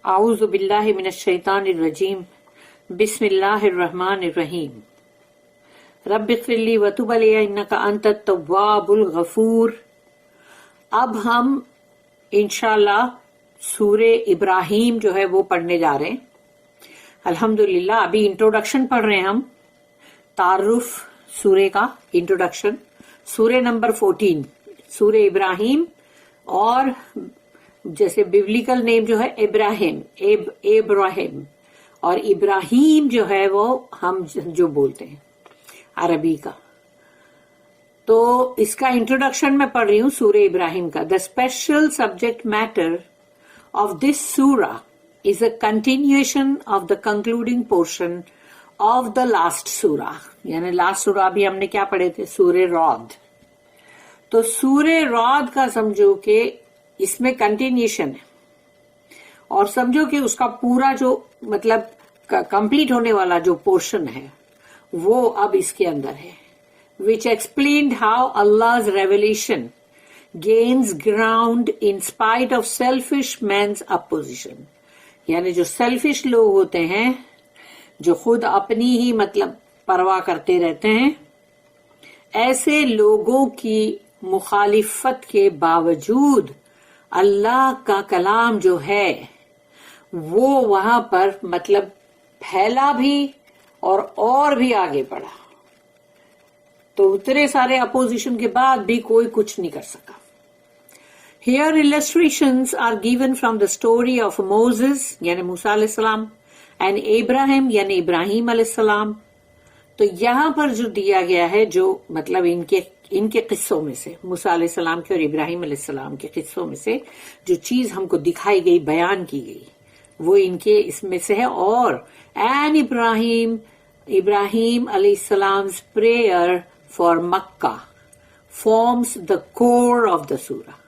اعوذ باللہ من الشیطان الرجیم بسم اللہ الرحمن الرحیم رب اغفر لی وتب علی انک انت التواب الغفور۔ اب ہم انشاءاللہ سورہ ابراہیم جو ہے وہ پڑھنے جا رہے ہیں۔ الحمدللہ ابھی انٹروڈکشن پڑھ رہے ہیں ہم، تعارف سورہ کا انٹروڈکشن، سورہ نمبر 14 سورہ ابراہیم، اور جیسے بیبلیکل نیم جو ہے ابراہیم، اور ابراہیم جو ہے وہ ہم جو بولتے ہیں عربی کا۔ تو اس کا انٹروڈکشن میں پڑھ رہی ہوں سورہ ابراہیم کا۔ The special subject matter of this surah is a continuation of the concluding portion of the last surah, یعنی لاسٹ سورہ بھی ہم نے کیا پڑھے تھے؟ سورہ رعد۔ تو سورہ رعد کا سمجھو کہ اس میں کنٹینیوشن ہے، اور سمجھو کہ اس کا پورا جو مطلب کمپلیٹ ہونے والا جو پورشن ہے وہ اب اس کے اندر ہے، which explained how Allah's revelation gains ground in spite of selfish men's opposition۔ یعنی جو سیلفش لوگ ہوتے ہیں، جو خود اپنی ہی مطلب پرواہ کرتے رہتے ہیں، ایسے لوگوں کی مخالفت کے باوجود اللہ کا کلام جو ہے وہ وہاں پر مطلب پھیلا بھی اور بھی آگے بڑھا۔ تو اتنے سارے اپوزیشن کے بعد بھی کوئی کچھ نہیں کر سکا۔ Here illustrations are given from the story of Moses یعنی موسیٰ علیہ السلام and Abraham یعنی ابراہیم علیہ السلام۔ تو یہاں پر جو دیا گیا ہے، جو مطلب ان کے قصوں میں سے، موسیٰ علیہ السلام کے اور ابراہیم علیہ السلام کے قصوں میں سے جو چیز ہم کو دکھائی گئی، بیان کی گئی، وہ ان کے اس میں سے ہے۔ اور and ابراہیم علیہ السلام's prayer for Mecca forms the core of the surah۔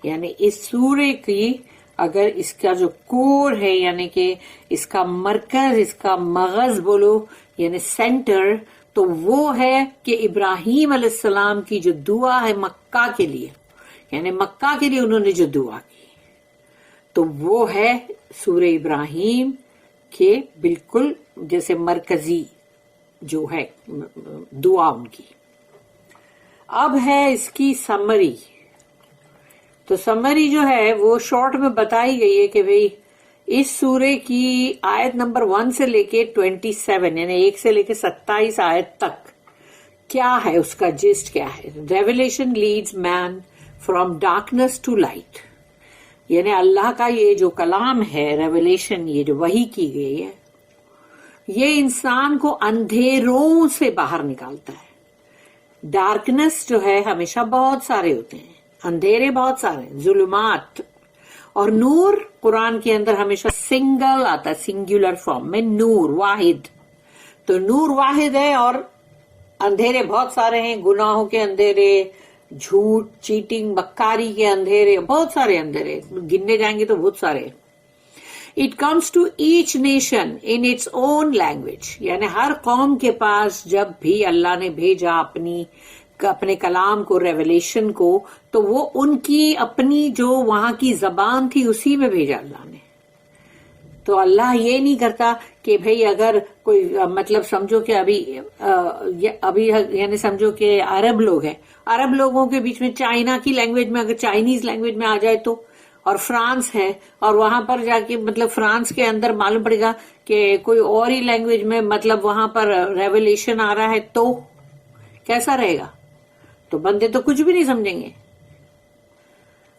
یعنی اس سورے کی اگر اس کا جو کور ہے، یعنی کہ اس کا مرکز، اس کا مغز بولو یعنی سینٹر، تو وہ ہے کہ ابراہیم علیہ السلام کی جو دعا ہے مکہ کے لیے، یعنی مکہ کے لیے انہوں نے جو دعا کی، تو وہ ہے سورہ ابراہیم کے بالکل جیسے مرکزی جو ہے دعا ان کی۔ اب ہے اس کی سمری۔ تو سمری جو ہے وہ شارٹ میں بتائی گئی ہے کہ بھئی اس سورے کی آیت نمبر 1 سے لے کے 27 یعنی 1 سے لے کے 27 آیت تک کیا ہے، اس کا جسٹ کیا ہے۔ Revelation leads man from darkness to light, یعنی اللہ کا یہ جو کلام ہے، ریویلیشن، یہ جو وحی کی گئی ہے، یہ انسان کو اندھیروں سے باہر نکالتا ہے۔ ڈارکنیس جو ہے ہمیشہ بہت سارے ہوتے ہیں، اندھیرے بہت سارے، ظلمات، اور نور قرآن کے اندر ہمیشہ سنگل آتا ہے، سنگولر فارم میں، نور واحد۔ تو نور واحد ہے اور اندھیرے بہت سارے ہیں، گناہوں کے اندھیرے، جھوٹ، چیٹنگ، مکاری کے اندھیرے، بہت سارے اندھیرے گننے جائیں گے تو بہت سارے۔ It comes to each nation in its own language، یعنی ہر قوم کے پاس جب بھی اللہ نے بھیجا اپنے کلام کو، ریویلیشن کو، تو وہ ان کی اپنی جو وہاں کی زبان تھی اسی میں بھیجا اللہ نے۔ تو اللہ یہ نہیں کرتا کہ بھئی اگر کوئی مطلب سمجھو کہ ابھی یعنی سمجھو کہ عرب لوگ ہیں، عرب لوگوں کے بیچ میں چائنا کی لینگویج میں اگر چائنیز لینگویج میں آ جائے تو، اور فرانس ہے اور وہاں پر جا کے مطلب فرانس کے اندر معلوم پڑے گا کہ کوئی اور ہی لینگویج میں مطلب وہاں پر ریویلیشن آ رہا ہے، تو کیسا رہے گا؟ تو بندے تو کچھ بھی نہیں سمجھیں گے۔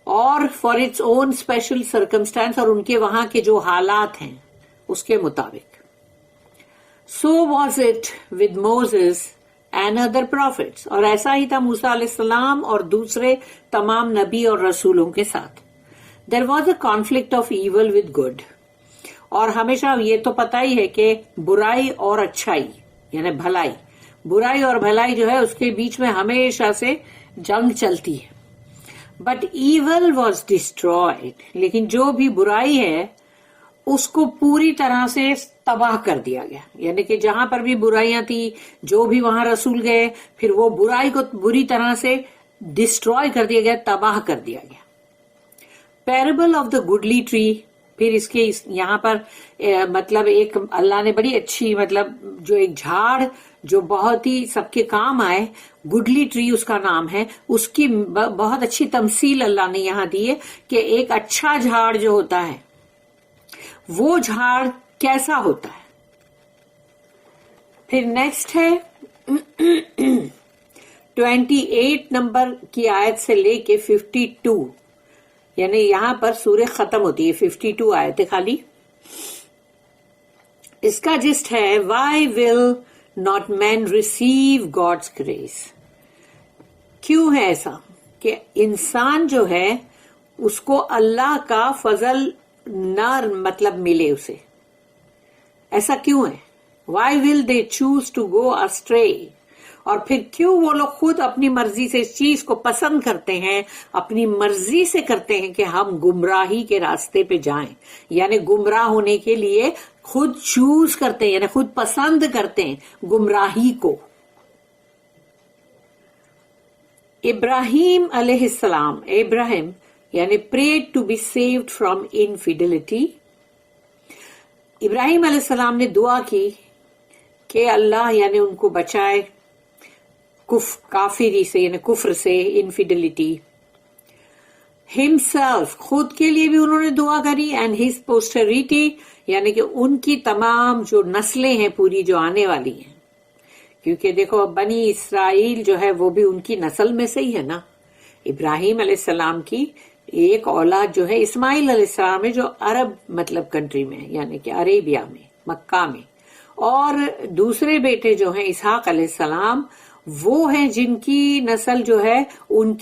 اور for its own special circumstance, اور ان کے وہاں کے جو حالات ہیں اس کے مطابق۔ So was it with Moses and other prophets, اور ایسا ہی تھا موسیٰ علیہ السلام اور دوسرے تمام نبی اور رسولوں کے ساتھ۔ There was a conflict of evil with good, اور ہمیشہ یہ تو پتہ ہی ہے کہ برائی اور اچھائی یعنی بھلائی، برائی اور بھلائی جو ہے اس کے بیچ میں ہمیشہ سے جنگ چلتی ہے۔ بٹ ایول واز ڈسٹرائڈ، لیکن جو بھی برائی ہے اس کو پوری طرح سے تباہ کر دیا گیا، یعنی کہ جہاں پر بھی برائیاں تھی، جو بھی وہاں رسول گئے، پھر وہ برائی کو بری طرح سے ڈسٹروائے کر دیا گیا، تباہ کر دیا گیا۔ پیربل آف دا گڈلی ٹری پھر اس کے یہاں پر مطلب ایک اللہ نے بڑی اچھی مطلب جو ایک جھاڑ جو بہت ہی سب کے کام آئے، گڈلی ٹری اس کا نام ہے، اس کی بہت اچھی تمثیل اللہ نے یہاں دی ہے کہ ایک اچھا جھاڑ جو ہوتا ہے وہ جھاڑ کیسا ہوتا ہے. پھر نیکسٹ ہے 28 نمبر کی آیت سے لے کے 52، یعنی یہاں پر سورہ ختم ہوتی ہے، 52 آیتیں خالی. اس کا جسٹ ہے why will not man receive God's grace. کیوں ہے ایسا کہ انسان جو ہے اس کو اللہ کا فضل نہ مطلب ملے اسے، ایسا کیوں ہے؟ Why will they choose to go astray, اور پھر کیوں وہ لوگ خود اپنی مرضی سے اس چیز کو پسند کرتے ہیں، اپنی مرضی سے کرتے ہیں کہ ہم گمراہی کے راستے پہ جائیں، یعنی گمراہ ہونے کے لیے خود چوز کرتے ہیں، یعنی خود پسند کرتے ہیں گمراہی کو. ابراہیم علیہ السلام، ابراہیم یعنی prayed to be saved from infidelity. ابراہیم علیہ السلام نے دعا کی کہ اللہ یعنی ان کو بچائے کافری سے، یعنی کفر سے، انفیڈلٹی. himself خود کے لیے بھی انہوں نے دعا کری، and his posterity یعنی کہ ان کی تمام جو نسلیں ہیں پوری جو آنے والی ہیں، کیونکہ دیکھو بنی اسرائیل جو ہے وہ بھی ان کی نسل میں سے ہی ہے نا. ابراہیم علیہ السلام کی ایک اولاد جو ہے اسماعیل علیہ السلام ہے جو عرب مطلب کنٹری میں یعنی کہ عربیہ میں، مکہ میں، اور دوسرے بیٹے جو ہیں اسحاق علیہ السلام وہ ہیں جن کی نسل جو ہے ان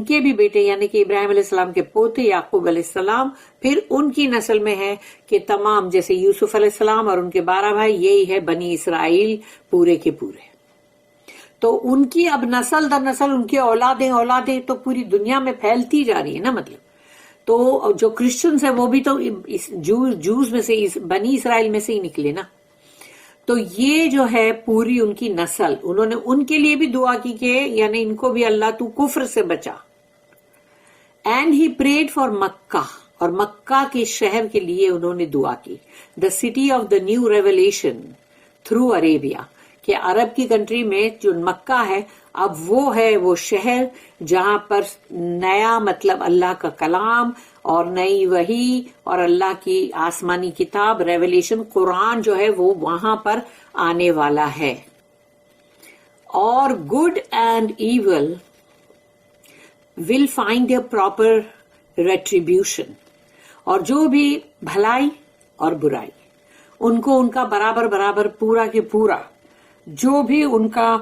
کے بھی بیٹے یعنی کہ ابراہیم علیہ السلام کے پوتے یعقوب علیہ السلام، پھر ان کی نسل میں ہے کہ تمام جیسے یوسف علیہ السلام اور ان کے 12 بھائی، یہی ہے بنی اسرائیل پورے کے پورے. تو ان کی اب نسل در نسل ان کی اولادیں تو پوری دنیا میں پھیلتی جا رہی ہے نا. مطلب تو جو کرسچنز ہیں وہ بھی تو جوز میں سے، بنی اسرائیل میں سے ہی نکلے نا. تو یہ جو ہے پوری ان کی نسل، انہوں نے ان کے لیے بھی دعا کی کہ یعنی ان کو بھی اللہ تو کفر سے بچا. اینڈ ہی پریڈ فار مکہ، اور مکہ کے شہر کے لیے انہوں نے دعا کی. The city of the new revelation through Arabia, کہ عرب کی کنٹری میں جو مکہ ہے اب وہ ہے وہ شہر جہاں پر نیا مطلب اللہ کا کلام اور نئی وحی اور اللہ کی آسمانی کتاب ریولیشن قرآن جو ہے وہ وہاں پر آنے والا ہے. اور good and evil will find a proper retribution, اور جو بھی بھلائی اور برائی ان کو ان کا برابر پورا کے پورا جو بھی ان کا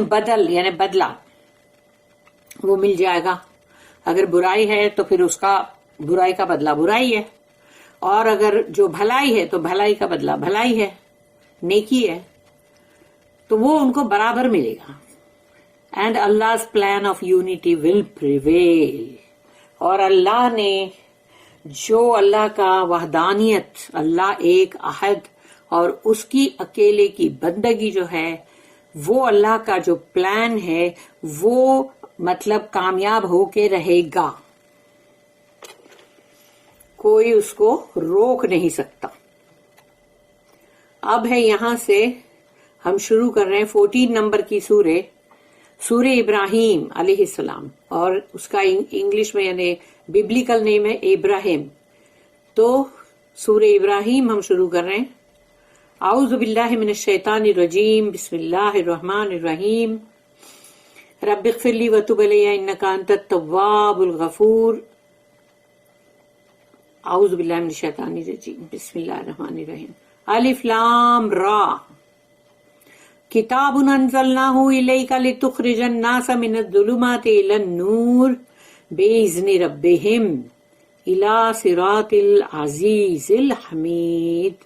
بدل یعنی بدلہ وہ مل جائے گا. اگر برائی ہے تو پھر اس کا برائی کا بدلہ برائی ہے، اور اگر جو بھلائی ہے تو بھلائی کا بدلہ بھلائی ہے، نیکی ہے، تو وہ ان کو برابر ملے گا. And Allah's plan of unity will prevail، اور اللہ نے جو اللہ کا وحدانیت، اللہ ایک احد اور اس کی اکیلے کی بندگی جو ہے وہ اللہ کا جو پلان ہے وہ مطلب کامیاب ہو کے رہے گا، کوئی اس کو روک نہیں سکتا. اب ہے یہاں سے ہم شروع کر رہے ہیں 14 نمبر کی سورہ ابراہیم علیہ السلام، اور اس کا انگلش میں یعنی ببلیکل نیم ہے ابراہیم. تو سورہ ابراہیم ہم شروع کر رہے ہیں. اعوذ باللہ من الشیطان الرجیم، بسم اللہ الرحمن الرحیم. رب اغفر لی وتب علی انک انت التواب الغفور. اعوذ باللہ من الشیطان الرجیم، بسم اللہ الرحمن الرحیم. الف لام را، کتاب انزلناہ الیک لتخرج الناس من الظلمات الی النور باذن ربہم الی صراط العزیز الحمید.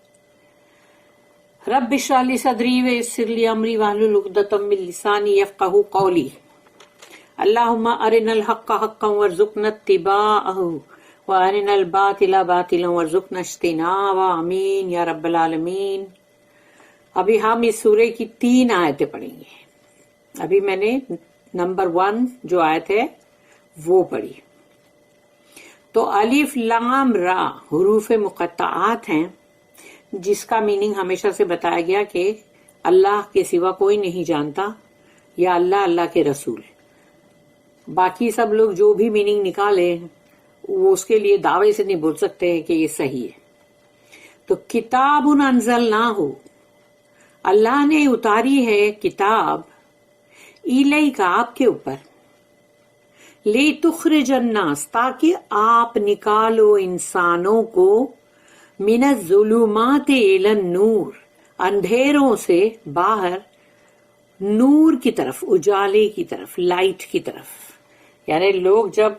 رب اشرح لی صدری ویسر لی امری واحلل عقدۃ من لسانی یفقہوا قولی. اللہم ارنا الحق حقا وارزقنا اتباعہ وارنا الباطل باطلا وارزقنا اجتنابہ، آمین یا رب العالمین. ابھی ہم اس سورے کی 3 آیتیں پڑھیں گے. ابھی میں نے نمبر 1 جو آیت ہے وہ پڑھی. تو الف لام را حروف مقطعات ہیں، جس کا میننگ ہمیشہ سے بتایا گیا کہ اللہ کے سوا کوئی نہیں جانتا، یا اللہ اللہ کے رسول۔ باقی سب لوگ جو بھی میننگ نکالے وہ اس کے لیے دعوے سے نہیں بول سکتے کہ یہ صحیح ہے۔ تو کتاب انزلناہ، اللہ نے اتاری ہے کتاب، الیک آپ کے اوپر، لتخرج الناس تاکہ آپ نکالو انسانوں کو، من الظلمات الی النور اندھیروں سے باہر نور کی طرف، اجالے کی طرف، لائٹ کی طرف۔ یعنی لوگ جب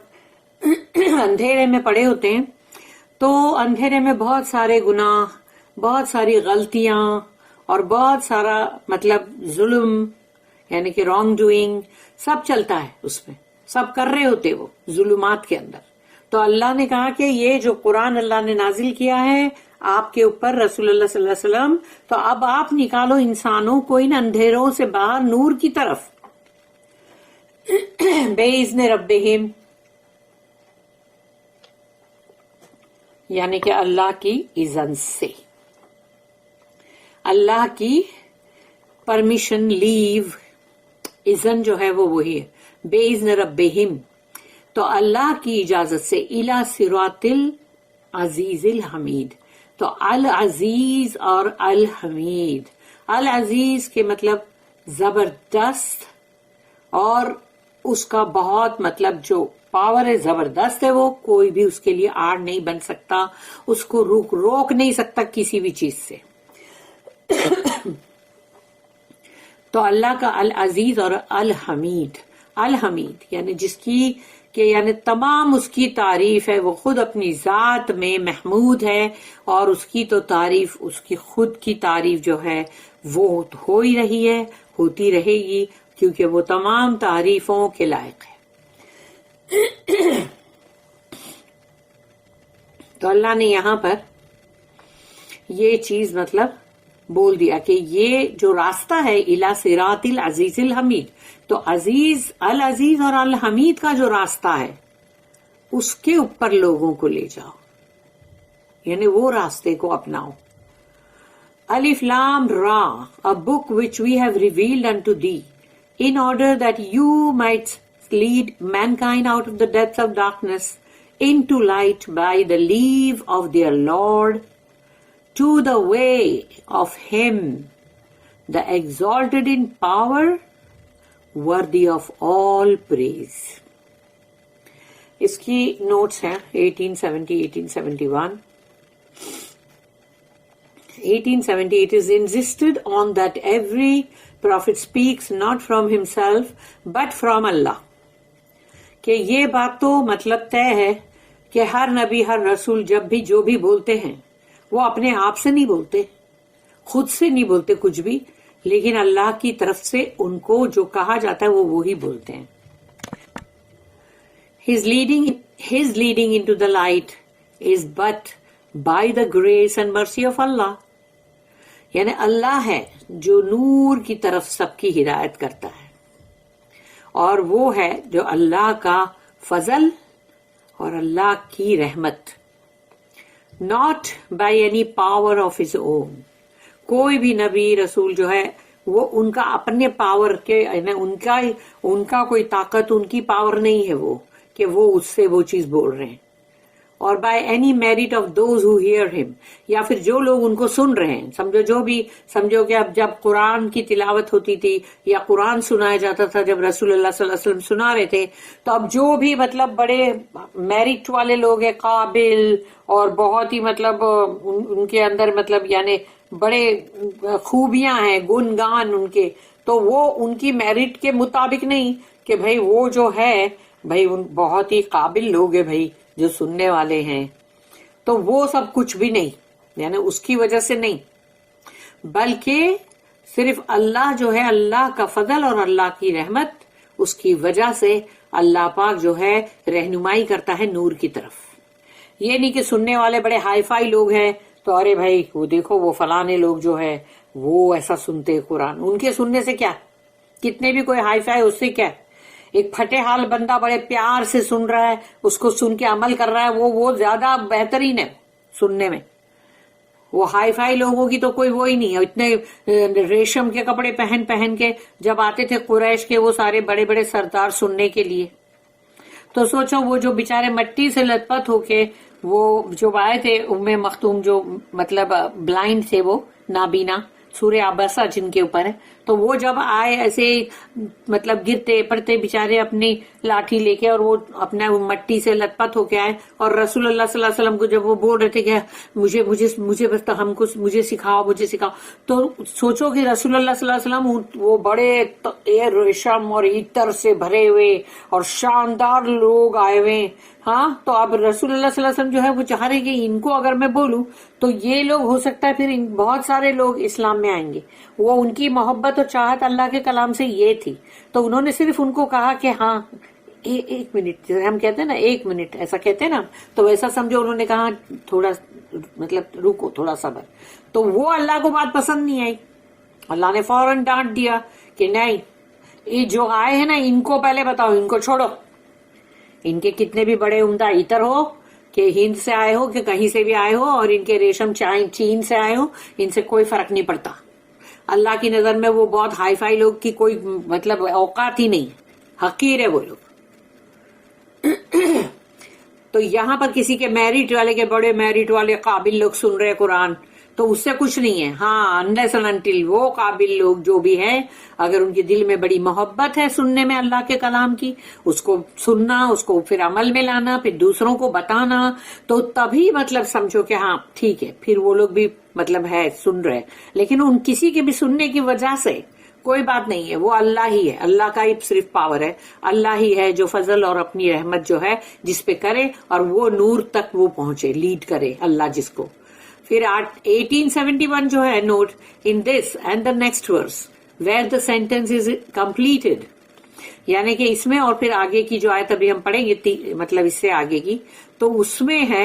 اندھیرے میں پڑے ہوتے ہیں تو اندھیرے میں بہت سارے گناہ، بہت ساری غلطیاں اور بہت سارا مطلب ظلم، یعنی کہ رانگ ڈوئنگ سب چلتا ہے، اس میں سب کر رہے ہوتے وہ ظلمات کے اندر۔ تو اللہ نے کہا کہ یہ جو قرآن اللہ نے نازل کیا ہے آپ کے اوپر، رسول اللہ صلی اللہ علیہ وسلم، تو اب آپ نکالو انسانوں کو ان اندھیروں سے باہر نور کی طرف، بِإِذْنِ رَبِّهِمْ، یعنی کہ اللہ کی اذن سے، اللہ کی پرمیشن، لیو، اذن جو ہے وہ وہی ہے، بِإِذْنِ رَبِّهِمْ، تو اللہ کی اجازت سے، اِلَى صِرَاطِ العزیز الحمید۔ تو العزیز اور الحمید، العزیز کے مطلب زبردست، اور اس کا بہت مطلب جو پاور ہے زبردست ہے، وہ کوئی بھی اس کے لیے آڑ نہیں بن سکتا، اس کو روک نہیں سکتا کسی بھی چیز سے۔ تو اللہ کا العزیز اور الحمید، الحمید یعنی جس کی کہ یعنی تمام اس کی تعریف ہے، وہ خود اپنی ذات میں محمود ہے، اور اس کی تو تعریف، اس کی خود کی تعریف جو ہے وہ ہو ہی رہی ہے، ہوتی رہے گی، کیونکہ وہ تمام تعریفوں کے لائق ہے۔ تو اللہ نے یہاں پر یہ چیز مطلب بول دیا کہ یہ جو راستہ ہے الی صراط العزیز الحمید، تو عزیز، العزیز اور الحمید کا جو راستہ ہے اس کے اوپر لوگوں کو لے جاؤ، یعنی وہ راستے کو اپناؤ۔ الف لام را، a book which we have revealed unto thee in order that you might lead mankind out of the depths of darkness into light by the leave of their Lord, to the way of him, the exalted in power, worthy of all praise۔ اس کی notice ہیں 1870 1871۔ 1870 it is insisted on that every prophet speaks not from himself but from Allah، کہ یہ بات تو مطلب طے ہے کہ ہر نبی، ہر رسول جب بھی جو بھی بولتے ہیں وہ اپنے آپ سے نہیں بولتے، خود سے نہیں بولتے کچھ بھی، لیکن اللہ کی طرف سے ان کو جو کہا جاتا ہے وہ وہی بولتے ہیں۔ His leading into the light is but by the grace and mercy of Allah، یعنی اللہ ہے جو نور کی طرف سب کی ہدایت کرتا ہے، اور وہ ہے جو اللہ کا فضل اور اللہ کی رحمت، not by any power of his own۔ کوئی بھی نبی رسول جو ہے وہ ان کا اپنے پاور کے، یعنی ان کا کوئی طاقت، ان کی پاور نہیں ہے وہ کہ وہ اس سے وہ چیز بول رہے ہیں، اور by any merit of those who hear him, یا پھر جو لوگ ان کو سن رہے ہیں۔ سمجھو کہ اب جب قرآن کی تلاوت ہوتی تھی یا قرآن سنایا جاتا تھا، جب رسول اللہ صلی اللہ علیہ وسلم سنا رہے تھے، تو اب جو بھی مطلب بڑے میرٹ والے لوگ ہیں، قابل اور بہت ہی مطلب ان کے اندر مطلب یعنی بڑے خوبیاں ہیں، گن گان ان کے، تو وہ ان کی میرٹ کے مطابق نہیں کہ بھائی وہ جو ہے بھائی ان بہت ہی قابل لوگ ہیں بھائی جو سننے والے ہیں، تو وہ سب کچھ بھی نہیں، یعنی اس کی وجہ سے نہیں، بلکہ صرف اللہ جو ہے، اللہ کا فضل اور اللہ کی رحمت، اس کی وجہ سے اللہ پاک جو ہے رہنمائی کرتا ہے نور کی طرف۔ یہ نہیں کہ سننے والے بڑے ہائی فائی لوگ ہیں تو ارے بھائی وہ دیکھو وہ فلانے لوگ جو ہے وہ ایسا سنتے قرآن، ان کے سننے سے کیا، کتنے بھی کوئی ہائی فائی اس سے کیا، ایک پھٹے حال بندہ بڑے پیار سے سن رہا ہے, اس کو سن کے عمل کر رہا ہے, وہ زیادہ بہترین ہے سننے میں. وہ ہائی فائی لوگوں کی تو کوئی وہی نہیں ہے. اتنے ریشم کے کپڑے پہن کے جب آتے تھے قریش کے وہ سارے بڑے بڑے سردار سننے کے لیے, تو سوچو وہ جو بیچارے مٹی سے لت پت ہو کے وہ جو آئے تھے ام مختوم, جو مطلب بلائنڈ تھے, وہ نابینا, سورہ عبسہ جن کے اوپر ہے, تو وہ جب آئے ایسے مطلب گرتے پڑتے بیچارے اپنی لاٹھی لے کے, اور وہ اپنا مٹی سے لت پت ہو کے آئے, اور رسول اللہ صلی اللہ علیہ وسلم کو جب وہ بول رہے تھے کہ مجھے بس ہم کو مجھے سکھاؤ, تو سوچو کہ رسول اللہ صلی اللہ علیہ وسلم وہ بڑے ریشم اور عطر سے بھرے ہوئے اور شاندار لوگ آئے ہوئے. ہاں, تو اب رسول اللہ صلی اللہ علیہ وسلم جو ہے وہ چاہ رہے کہ ان کو اگر میں بولوں تو یہ لوگ ہو سکتا ہے پھر بہت سارے لوگ اسلام میں آئیں گے. وہ ان کی محبت اور چاہت اللہ کے کلام سے یہ تھی, تو انہوں نے صرف ان کو کہا کہ ہاں ایک منٹ, ہم کہتے ہیں نا ایک منٹ, ایسا کہتے ہیں نا, تو ویسا سمجھو انہوں نے کہا تھوڑا مطلب رکو, تھوڑا صبر. تو وہ اللہ کو بات پسند نہیں آئی, اللہ نے فوراً ڈانٹ دیا کہ نہیں, یہ جو آئے ہیں نا ان کو پہلے بتاؤ, ان کو چھوڑو. ان کے کتنے بھی بڑے عمدہ عطر ہو, کہ ہند سے آئے ہو کہ کہیں سے بھی آئے ہو, اور ان کے ریشم چین سے آئے ہو, ان سے کوئی فرق نہیں پڑتا. اللہ کی نظر میں وہ بہت ہائی فائی لوگ کی کوئی مطلب اوقات ہی نہیں, حقیر ہے وہ لوگ. تو یہاں پر کسی کے میرٹ والے کے بڑے میرٹ والے قابل لوگ سن رہے قرآن, تو اس سے کچھ نہیں ہے. ہاں, unless and until وہ قابل لوگ جو بھی ہیں, اگر ان کے دل میں بڑی محبت ہے سننے میں اللہ کے کلام کی, اس کو سننا, اس کو پھر عمل میں لانا, پھر دوسروں کو بتانا, تو تبھی مطلب سمجھو کہ ہاں ٹھیک ہے, پھر وہ لوگ بھی مطلب ہے سن رہے. لیکن ان کسی کے بھی سننے کی وجہ سے کوئی بات نہیں ہے, وہ اللہ ہی ہے, اللہ کا ہی صرف پاور ہے, اللہ ہی ہے جو فضل اور اپنی رحمت جو ہے جس پہ کرے, اور وہ نور تک وہ پہنچے, لیڈ کرے اللہ جس کو. پھر 1871 جو ہے, note in this and the next verse where the sentence is completed, یعنی کہ اس میں اور پھر آگے کی جو آیت ابھی ہم پڑھیں گے مطلب اس سے آگے کی, تو اس میں ہے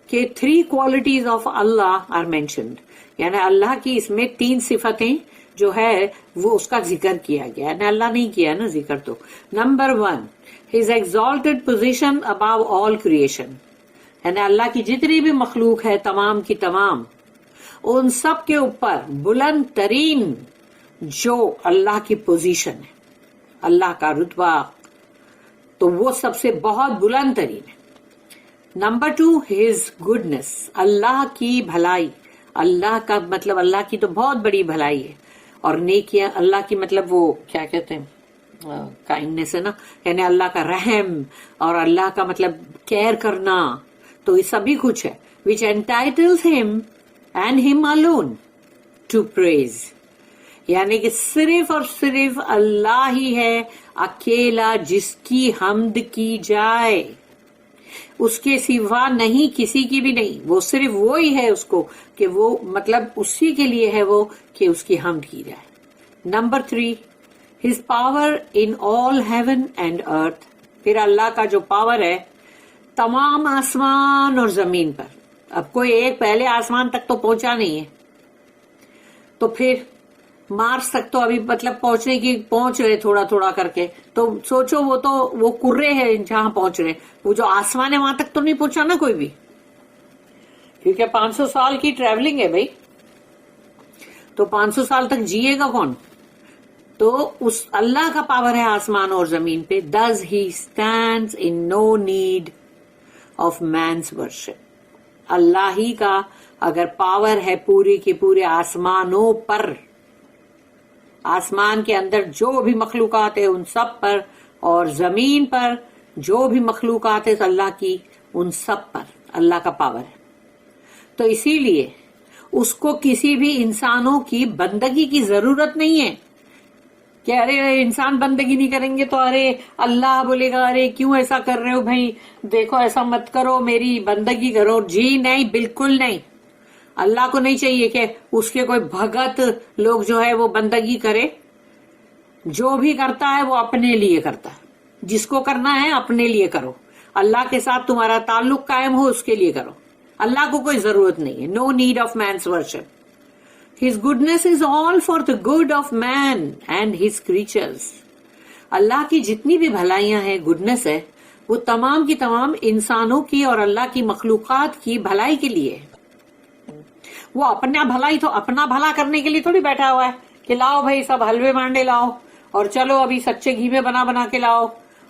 کہ 3 qualities آف اللہ آر مینشنڈ, یعنی اللہ کی اس میں 3 صفتیں جو ہے وہ اس کا ذکر کیا گیا, یعنی اللہ نہیں کیا نا ذکر. تو number 1, his exalted position above all creation, یعنی اللہ کی جتنی بھی مخلوق ہے تمام کی تمام, ان سب کے اوپر بلند ترین جو اللہ کی پوزیشن ہے, اللہ کا رتبہ, تو وہ سب سے بہت بلند ترین ہے. نمبر 2, his goodness, اللہ کی بھلائی, اللہ کا مطلب اللہ کی تو بہت بڑی بھلائی ہے, اور نیکیاں اللہ کی مطلب وہ کیا کہتے ہیں کائنڈنس ہے نا, یعنی اللہ کا رحم اور اللہ کا مطلب کیئر کرنا, تو یہ سبھی کچھ ہے. which entitles him and him alone to praise, یعنی کہ صرف اور صرف اللہ ہی ہے اکیلا جس کی حمد کی جائے, اس کے سوا نہیں کسی کی بھی نہیں, وہ صرف وہی ہے اس کو کہ وہ مطلب اسی کے لیے ہے وہ کہ اس کی حمد کی جائے. Number 3, his power in all heaven and earth, پھر اللہ کا جو پاور ہے تمام آسمان اور زمین پر. اب کوئی ایک پہلے آسمان تک تو پہنچا نہیں ہے, تو پھر مارس تک تو ابھی مطلب پہنچنے کی پہنچ رہے تھوڑا تھوڑا کر کے, تو سوچو وہ کرے ہیں جہاں پہنچ رہے, وہ جو آسمان ہے وہاں تک تو نہیں پہنچا نا کوئی بھی, کیونکہ 500 سال کی ٹریولنگ ہے بھائی, تو 500 سال تک جیے گا کون؟ تو اس اللہ کا پاور ہے آسمان اور زمین پہ. Thus he stands in no need of man's worship, اللہ ہی کا اگر پاور ہے پوری کے پورے آسمانوں پر, آسمان کے اندر جو بھی مخلوقات ہیں ان سب پر, اور زمین پر جو بھی مخلوقات ہیں اللہ کی ان سب پر اللہ کا پاور ہے. تو اسی لیے اس کو کسی بھی انسانوں کی بندگی کی ضرورت نہیں ہے کہ ارے انسان بندگی نہیں کریں گے تو ارے اللہ بولے گا ارے کیوں ایسا کر رہے ہو بھائی, دیکھو ایسا مت کرو, میری بندگی کرو. جی نہیں, بالکل نہیں. اللہ کو نہیں چاہیے کہ اس کے کوئی بھگت لوگ جو ہے وہ بندگی کرے. جو بھی کرتا ہے وہ اپنے لیے کرتا ہے, جس کو کرنا ہے اپنے لیے کرو, اللہ کے ساتھ تمہارا تعلق قائم ہو اس کے لیے کرو. اللہ کو کوئی ضرورت نہیں ہے. No need of means worship. His goodness is all for the good of man and his creatures. اللہ کی جتنی بھی بھلائیاں ہیں، گڈنس ہے، وہ تمام کی تمام انسانوں کی اور اللہ کی مخلوقات کی بھلائی کے لیے ہے۔ وہ اپنا بھلائی تو اپنا بھلا کرنے کے لیے تھوڑی بیٹھا ہوا ہے کہ لاؤ بھائی سب حلوے مانڈے لاؤ اور چلو ابھی سچے گھی میں بنا بنا کے لاؤ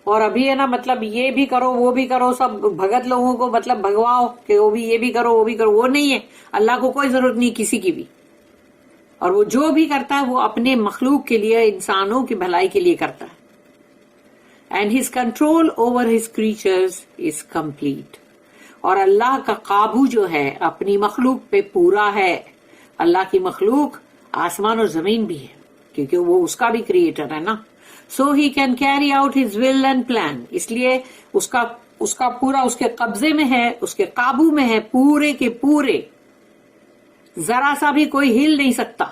اور ابھی ہے نا مطلب یہ بھی کرو وہ بھی کرو، سب بھگت لوگوں کو مطلب بھگواؤ کہ وہ بھی یہ بھی کرو وہ بھی کرو۔ وہ نہیں ہے، اللہ کو کوئی ضرورت نہیں کسی کی بھی، اور وہ جو بھی کرتا ہے وہ اپنے مخلوق کے لیے، انسانوں کی بھلائی کے لیے کرتا ہے۔ And his control over his creatures is complete, اور اللہ کا قابو جو ہے اپنی مخلوق پہ پورا ہے۔ اللہ کی مخلوق آسمان اور زمین بھی ہے کیونکہ وہ اس کا بھی کریٹر ہے نا۔ So he can carry out his will and plan, اس لیے اس کا پورا اس کے قبضے میں ہے، اس کے قابو میں ہے، پورے کے پورے، ذرا سا بھی کوئی ہل نہیں سکتا،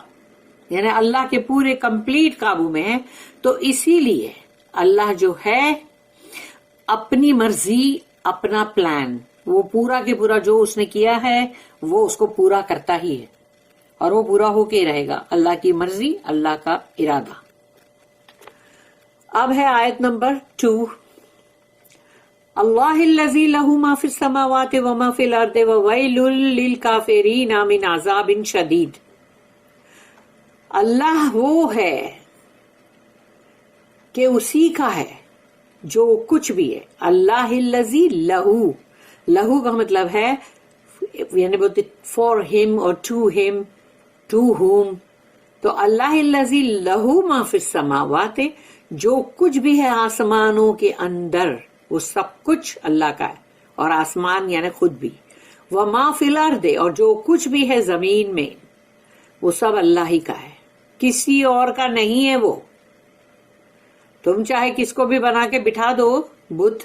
یعنی اللہ کے پورے کمپلیٹ قابو میں ہے۔ تو اسی لیے اللہ جو ہے اپنی مرضی، اپنا پلان، وہ پورا کے پورا جو اس نے کیا ہے وہ اس کو پورا کرتا ہی ہے، اور وہ پورا ہو کے رہے گا، اللہ کی مرضی، اللہ کا ارادہ۔ اب ہے آیت نمبر 2۔ اللہ الذی لہ ما فی السماوات وما فی الارض وویل للکافرین من عذاب شدید۔ اللہ وہ ہے کہ اسی کا ہے جو کچھ بھی ہے۔ اللہ الذی لہو، لہو کا مطلب ہے یعنی بولتے فار ہم اور ٹو ہم، ٹو ہوم۔ تو اللہ الذی لہو ما فی السماوات، جو کچھ بھی ہے آسمانوں کے اندر وہ سب کچھ اللہ کا ہے، اور آسمان یعنی خود بھی۔ وما فی الارض، اور جو کچھ بھی ہے زمین میں وہ سب اللہ ہی کا ہے، کسی اور کا نہیں ہے۔ وہ تم چاہے کس کو بھی بنا کے بٹھا دو بدھ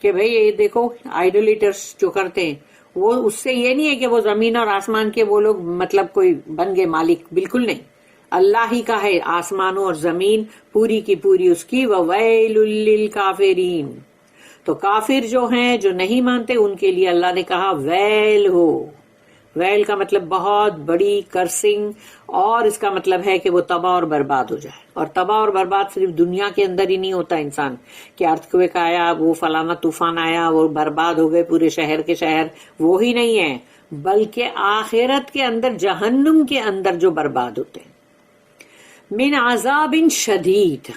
کہ بھئی یہ دیکھو آئیڈولیٹرس جو کرتے ہیں، وہ اس سے یہ نہیں ہے کہ وہ زمین اور آسمان کے وہ لوگ مطلب کوئی بن گئے مالک، بالکل نہیں، اللہ ہی کا ہے آسمانوں اور زمین پوری کی پوری اس کی۔ وَوَيْلٌ لِّلْكَافِرِينَ، تو کافر جو ہیں جو نہیں مانتے ان کے لیے اللہ نے کہا ویل ہو۔ ویل کا مطلب بہت بڑی کرسنگ، اور اس کا مطلب ہے کہ وہ تباہ اور برباد ہو جائے۔ اور تباہ اور برباد صرف دنیا کے اندر ہی نہیں ہوتا انسان کہ ارتھکویک آیا، وہ فلانا طوفان آیا، وہ برباد ہو گئے پورے شہر کے شہر، وہی نہیں ہے، بلکہ آخرت کے اندر، جہنم کے اندر جو برباد ہوتے ہیں۔ من عذاب شدید،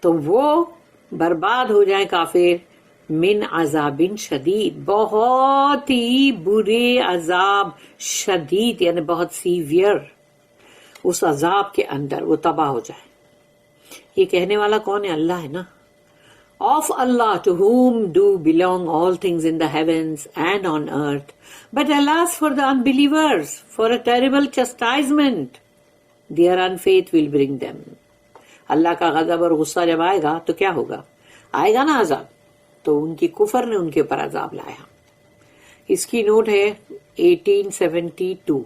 تو وہ برباد ہو جائے کافر من عذاب شدید، بہت ہی برے عذاب، شدید یعنی بہت سیویئر، اس عذاب کے اندر وہ تباہ ہو جائے۔ یہ کہنے والا کون ہے؟ اللہ ہے نا۔ Of Allah, to whom do belong all things in the heavens and on earth. But alas for the unbelievers, for a terrible chastisement their unfaith will bring them. اللہ کا غضب اور غصہ جب آئے گا تو کیا ہوگا؟ آئے گا نا عذاب، تو ان کی کفر نے ان کے اوپر عذاب لایا۔ اس کی نوٹ ہے 1872۔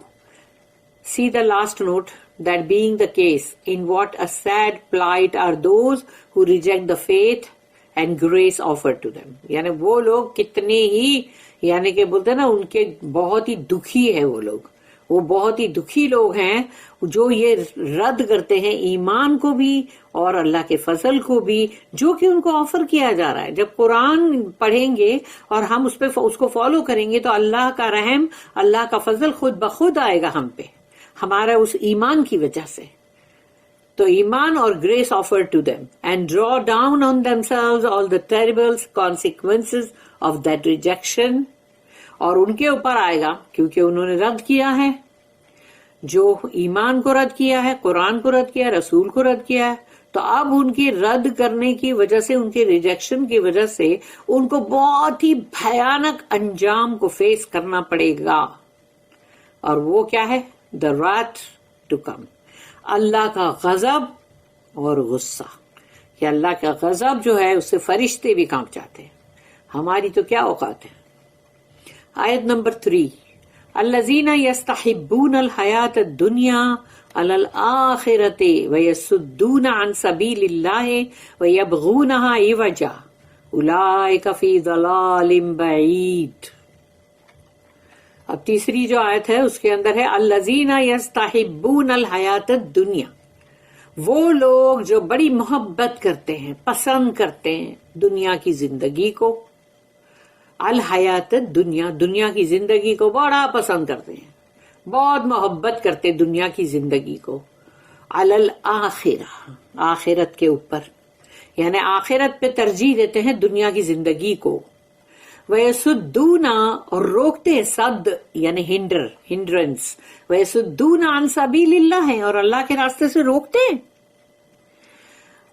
See the last note, that being the case, in what a sad plight are those who reject the faith and grace offered to them. یعنی وہ لوگ کتنے ہی، یعنی کہ بولتے ہیں نا ان کے بہت ہی دکھی ہے وہ لوگ، وہ بہت ہی دکھی لوگ ہیں جو یہ رد کرتے ہیں ایمان کو بھی اور اللہ کے فضل کو بھی جو کہ ان کو آفر کیا جا رہا ہے۔ جب قرآن پڑھیں گے اور ہم اس کو فالو کریں گے تو اللہ کا رحم، اللہ کا فضل خود بخود آئے گا ہم پہ، ہمارا اس ایمان کی وجہ سے۔ تو ایمان اور grace offered to them and draw down on themselves all the terrible consequences of that rejection، اور ان کے اوپر آئے گا کیونکہ انہوں نے رد کیا ہے، جو ایمان کو رد کیا ہے، قرآن کو رد کیا ہے، رسول کو رد کیا ہے، تو اب ان کی رد کرنے کی وجہ سے، ان کے ریجیکشن کی وجہ سے ان کو بہت ہی بھیانک انجام کو فیس کرنا پڑے گا۔ اور وہ کیا ہے؟ the wrath to come، اللہ کا غضب اور غصہ۔ کہ اللہ کا غضب جو ہے اس سے فرشتے بھی کانپ جاتے ہیں، ہماری تو کیا اوقات ہے۔ آیت نمبر 3، الذین یستحبون الحیاۃ الدنیا علی الآخرۃ ویصدون عن سبیل اللہ ویبغونہا عوجا اولئک فی ضلال بعید۔ اب تیسری جو آیت ہے اس کے اندر ہے الذین یستحبون الحیاۃ الدنیا، وہ لوگ جو بڑی محبت کرتے ہیں، پسند کرتے ہیں دنیا کی زندگی کو، الحیات دنیا، دنیا کی زندگی کو بڑا پسند کرتے ہیں، بہت محبت کرتے دنیا کی زندگی کو، الآخرہ، آخرت کے اوپر، یعنی آخرت پہ ترجیح دیتے ہیں دنیا کی زندگی کو، وَيَسُدُّونَ، اور روکتے ہیں، صد یعنی ہنڈرنس، وَيَسُدُّونَ عَن سَبِيلِ اللَّهِ، اور اللہ کے راستے سے روکتے ہیں،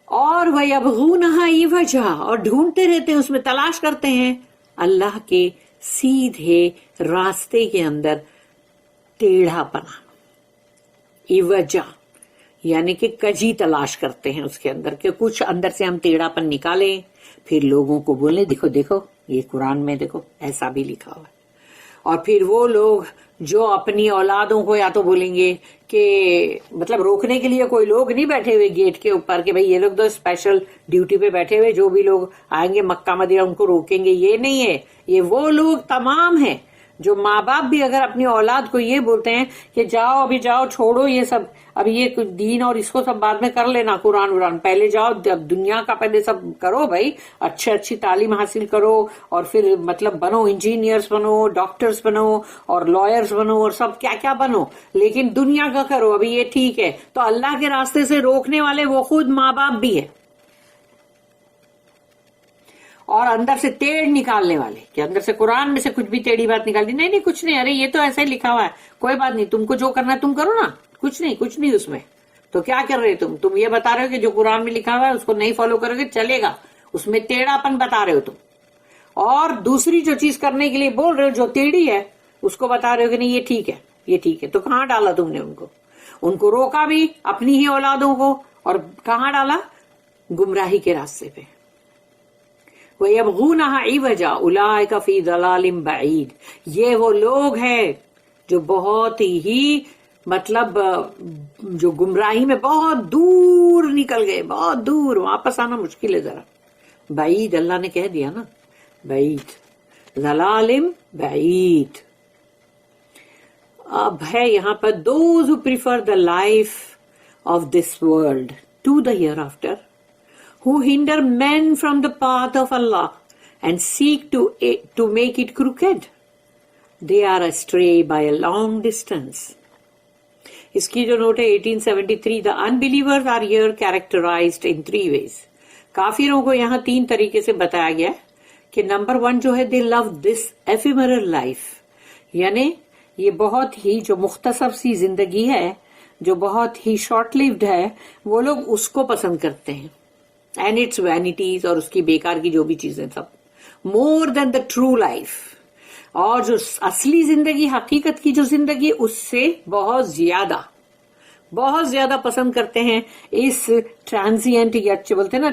اور وَيَبْغُونَهَا عِوَجًا، اور ڈھونڈتے رہتے ہیں، اس میں تلاش کرتے ہیں اللہ کے سیدھے راستے کے اندر ٹیڑھا پنا، عوجا یعنی کہ کجی تلاش کرتے ہیں اس کے اندر، کہ کچھ اندر سے ہم ٹیڑھا پن نکالیں، پھر لوگوں کو بولیں دیکھو دیکھو یہ قرآن میں دیکھو ایسا بھی لکھا ہوا ہے۔ اور پھر وہ لوگ جو اپنی اولادوں کو یا تو بولیں گے کہ مطلب روکنے کے لیے کوئی لوگ نہیں بیٹھے ہوئے گیٹ کے اوپر کہ بھئی یہ لوگ تو اسپیشل ڈیوٹی پہ بیٹھے ہوئے، جو بھی لوگ آئیں گے مکہ مدینہ ان کو روکیں گے، یہ نہیں ہے، یہ وہ لوگ تمام ہیں جو ماں باپ بھی اگر اپنی اولاد کو یہ بولتے ہیں کہ جاؤ ابھی جاؤ چھوڑو یہ سب، اب یہ دین اور اس کو سب بعد میں کر لینا، قرآن پہلے جاؤ، دنیا کا پہلے سب کرو بھائی، اچھی تعلیم حاصل کرو اور پھر مطلب بنو، انجینئرز بنو، ڈاکٹرز بنو اور لائرز بنو اور سب کیا کیا بنو، لیکن دنیا کا کرو ابھی یہ ٹھیک ہے۔ تو اللہ کے راستے سے روکنے والے وہ خود ماں باپ بھی ہیں، اور اندر سے ٹیڑھ نکالنے والے، کہ اندر سے قرآن میں سے کچھ بھی ٹیڑھی بات نکال دی، نہیں کچھ نہیں، ارے یہ تو ایسا ہی لکھا ہوا ہے، کوئی بات نہیں، تم کو جو کرنا ہے تم کرو نا، کچھ نہیں اس میں، تو کیا کر رہے تم یہ بتا رہے ہو کہ جو قرآن میں لکھا ہوا ہے اس کو نہیں فالو کرو گے چلے گا، اس میں ٹیڑھا پن بتا رہے ہو تم، اور دوسری جو چیز کرنے کے لیے بول رہے ہو جو ٹیڑھی ہے اس کو بتا رہے ہو کہ نہیں یہ ٹھیک ہے، تو کہاں ڈالا تم نے ان کو روکا بھی اپنی ہی اولادوں کو، اور کہاں ڈالا؟ گمراہی کے راستے پہ۔ وَيَبْغُونَهَا عِوَجًا أُولَٰئِكَ فِي ضَلَالٍ بَعِيدٍ، یہ وہ لوگ ہیں جو بہت ہی مطلب جو گمراہی میں بہت دور نکل گئے، بہت دور، واپس آنا مشکل ہے ذرا، بعید اللہ نے کہہ دیا نا، بعید، ضلال بعید۔ اب ہے یہاں پر those who prefer the life of this world to the hereafter, who hinder men from the path of Allah and seek to make it crooked, they are astray by a long distance۔ اس کی جو note ہے 1873، the unbelievers are here characterized in 3 ways۔ کافروں کو یہاں 3 طریقے سے بتایا گیا کہ نمبر 1 جو ہے they love this ephemeral life، یعنی یہ بہت ہی جو مختصر سی زندگی ہے، جو بہت ہی شارٹ لیوڈ ہے، وہ لوگ اس کو پسند کرتے ہیں، اینڈ اٹس وینٹیز، اور اس کی بیکار کی جو بھی چیزیں سب، مور دین دا ٹرو لائف، اور جو اصلی زندگی، حقیقت کی جو زندگی، اس سے بہت زیادہ پسند کرتے ہیں اس ٹرانزینٹ، یا بولتے ہیں نا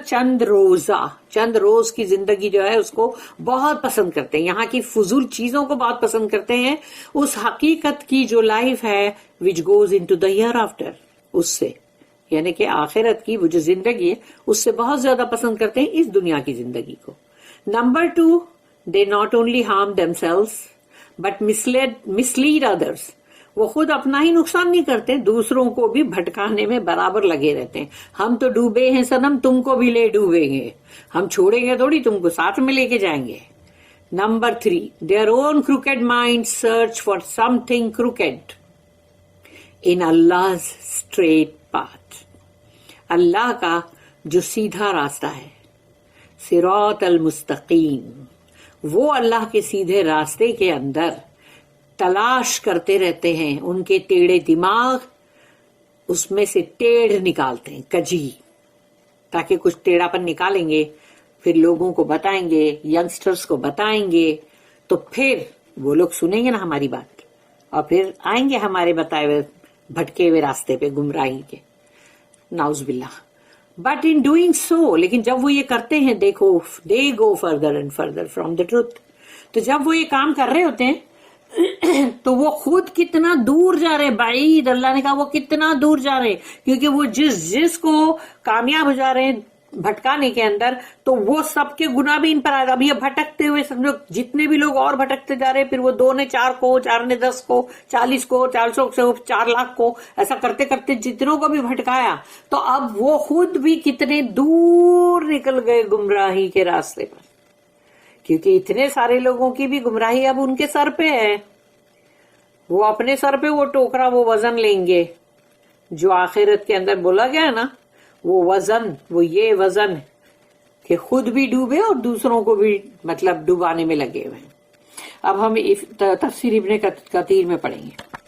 چند روز کی زندگی جو ہے اس کو بہت پسند کرتے ہیں، یہاں کی فضول چیزوں کو بہت پسند کرتے ہیں، اس حقیقت کی جو لائف ہے which goes into the hereafter، اس سے یعنی کہ آخرت کی وہ جو زندگی ہے اس سے بہت زیادہ پسند کرتے ہیں اس دنیا کی زندگی کو۔ Number 2، they not only harm themselves but mislead others، وہ خود اپنا ہی نقصان نہیں کرتے، دوسروں کو بھی بھٹکانے میں برابر لگے رہتے ہیں، ہم تو ڈوبے ہیں صنم، تم کو بھی لے ڈوبیں گے، ہم چھوڑیں گے تھوڑی، تم کو ساتھ میں لے کے جائیں گے۔ Number 3، their own crooked minds search for something crooked in Allah's straight path، اللہ کا جو سیدھا راستہ ہے، صراط المستقیم، وہ اللہ کے سیدھے راستے کے اندر تلاش کرتے رہتے ہیں، ان کے ٹیڑھے دماغ اس میں سے ٹیڑھ نکالتے ہیں، کجی، تاکہ کچھ ٹیڑھا پن نکالیں گے، پھر لوگوں کو بتائیں گے، ینگسٹرز کو بتائیں گے، تو پھر وہ لوگ سنیں گے نا ہماری بات، اور پھر آئیں گے ہمارے بتائے ہوئے بھٹکے ہوئے راستے پہ گمراہی کے، نعوذ باللہ۔ بٹ ان ڈوئنگ سو، لیکن جب وہ یہ کرتے ہیں، دیکھو they go further and further from the truth, تو جب وہ یہ کام کر رہے ہوتے ہیں تو وہ خود کتنا دور جا رہے، بعید، اللہ نے کہا وہ کتنا دور جا رہے، کیونکہ وہ جس کو کامیاب ہو جا رہے ہیں بھٹکانے کے اندر، تو وہ سب کے گناہ بھی ان پر آئے گا. اب یہ بھٹکتے ہوئے سمجھو جتنے بھی لوگ اور بھٹکتے جا رہے، پھر وہ 2 نے 4 کو، 4 نے 10 کو، 40 کو، 400 کو، 4 لاکھ کو، ایسا کرتے کرتے جتنوں کو بھی بھٹکایا، تو اب وہ خود بھی کتنے دور نکل گئے گمراہی کے راستے پر، کیونکہ اتنے سارے لوگوں کی بھی گمراہی اب ان کے سر پہ ہے. وہ اپنے سر پہ وہ ٹوکرا، وہ وزن لیں گے جو آخرت کے اندر بولا گیا ہے نا، وہ وزن، وہ یہ وزن کہ خود بھی ڈوبے اور دوسروں کو بھی مطلب ڈوبانے میں لگے ہوئے ہیں. اب ہم تفسیر ابن کثیر میں پڑھیں گے.